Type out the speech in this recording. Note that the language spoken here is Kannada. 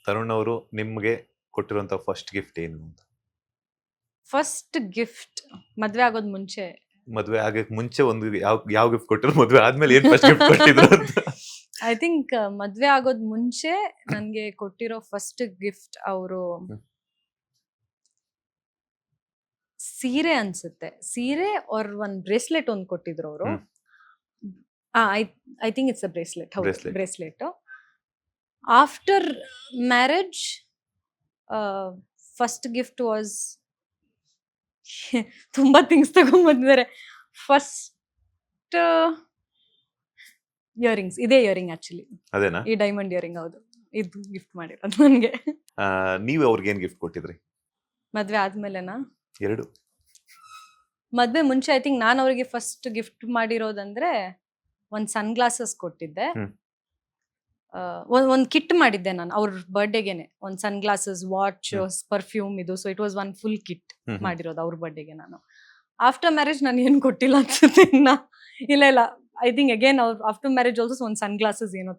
ತರುಣ್ ಅವರು ನಿಮ್ಗೆ ಕೊಟ್ಟಿರುವಂತ ಫಸ್ಟ್ ಗಿಫ್ಟ್ ಏನು ಅಂತ? ಫಸ್ಟ್ ಗಿಫ್ಟ್ ಮದ್ವೆ ಆಗೋದ್ ಮುಂಚೆ ಮದ್ವೆ ಆಗಕ್ ಮುಂಚೆ ಒಂದು ಯಾವ ಗಿಫ್ಟ್ ಕೊಟ್ಟಿದ್ರು, ಮದ್ವೆ ಆದ್ಮೇಲೆ ಏನ್ ಫಸ್ಟ್ ಗಿಫ್ಟ್ ಕೊಟ್ಟಿದ್ರು ಅಂತ? ಐ ಥಿಂಕ್ ಮದ್ವೆ ಆಗೋದ್ ಮುಂಚೆ ನನ್ಗೆ ಕೊಟ್ಟಿರೋ ಫಸ್ಟ್ ಗಿಫ್ಟ್ ಅವರು ಸೀರೆ ಅನ್ಸುತ್ತೆ. ಸೀರೆ ಅವ್ರ ಒಂದ್ ಬ್ರೇಸ್ಲೆಟ್ ಒಂದ್ ಕೊಟ್ಟಿದ್ರು ಅವರು. I think it's a bracelet. ಹೌದು, Bracelet. Bracelet. After marriage first gift was ತುಂಬಾ ಥಿಂಗ್ಸ್ ತಗೊಂಡ್ಬಂದಿದ್ದಾರೆ. ಫಸ್ಟ್ ಇಯರಿಂಗ್ಸ್, ಇದೇ ಇಯರಿಂಗ್ ಆಕ್ಚುಲಿ, ಅದೇನಾ? ಈ ಡೈಮಂಡ್ ಇಯರಿಂಗ್. ಹೌದು, ಇದು ಗಿಫ್ಟ್ ಮಾಡಿರೋದು ನನ್ಗೆ. ನೀವು ಅವ್ರಿಗೆ ಏನ್ ಗಿಫ್ಟ್ ಕೊಟ್ಟಿದ್ರಿ? ಮದ್ವೆ ಆದ್ಮೇಲೆನಾ? ಎರಡು. ಮದ್ವೆ ಮುಂಚೆ ಐ ಥಿಂಕ್ ನಾನು ಅವರಿಗೆ ಫಸ್ಟ್ ಗಿಫ್ಟ್ ಮಾಡಿರೋದಂದ್ರೆ ಒಂದ್ ಸನ್ ಗ್ಲಾಸಸ್ ಕೊಟ್ಟಿದ್ದೆ. ಒಂದ್ ಕಿಟ್ ಮಾಡಿದ್ದೆ ನಾನು ಅವ್ರ ಬರ್ಡೇಗೆನೆ. ಒಂದ್ ಸನ್ ಗ್ಲಾಸಸ್, ವಾಚ್, ಪರ್ಫ್ಯೂಮ್, ಇದು. So it was one full kit ಮಾಡಿರೋದು ಅವ್ರ ಬರ್ಡೇಗೆ ನಾನು. ಆಫ್ಟರ್ ಮ್ಯಾರೇಜ್ ನಾನು ಏನು ಕೊಟ್ಟಿಲ್ಲ ಅನ್ಸುತ್ತೆ ಇನ್ನ. ಇಲ್ಲ, ಐ ಥಿಂಕ್ ಅಗೇನ್ ಅವ್ರ ಆಫ್ಟರ್ ಮ್ಯಾರೇಜ್ ಆಲ್ಸೋ ಒಂದ್ ಸನ್ ಗ್ಲಾಸಸ್ ಏನೋ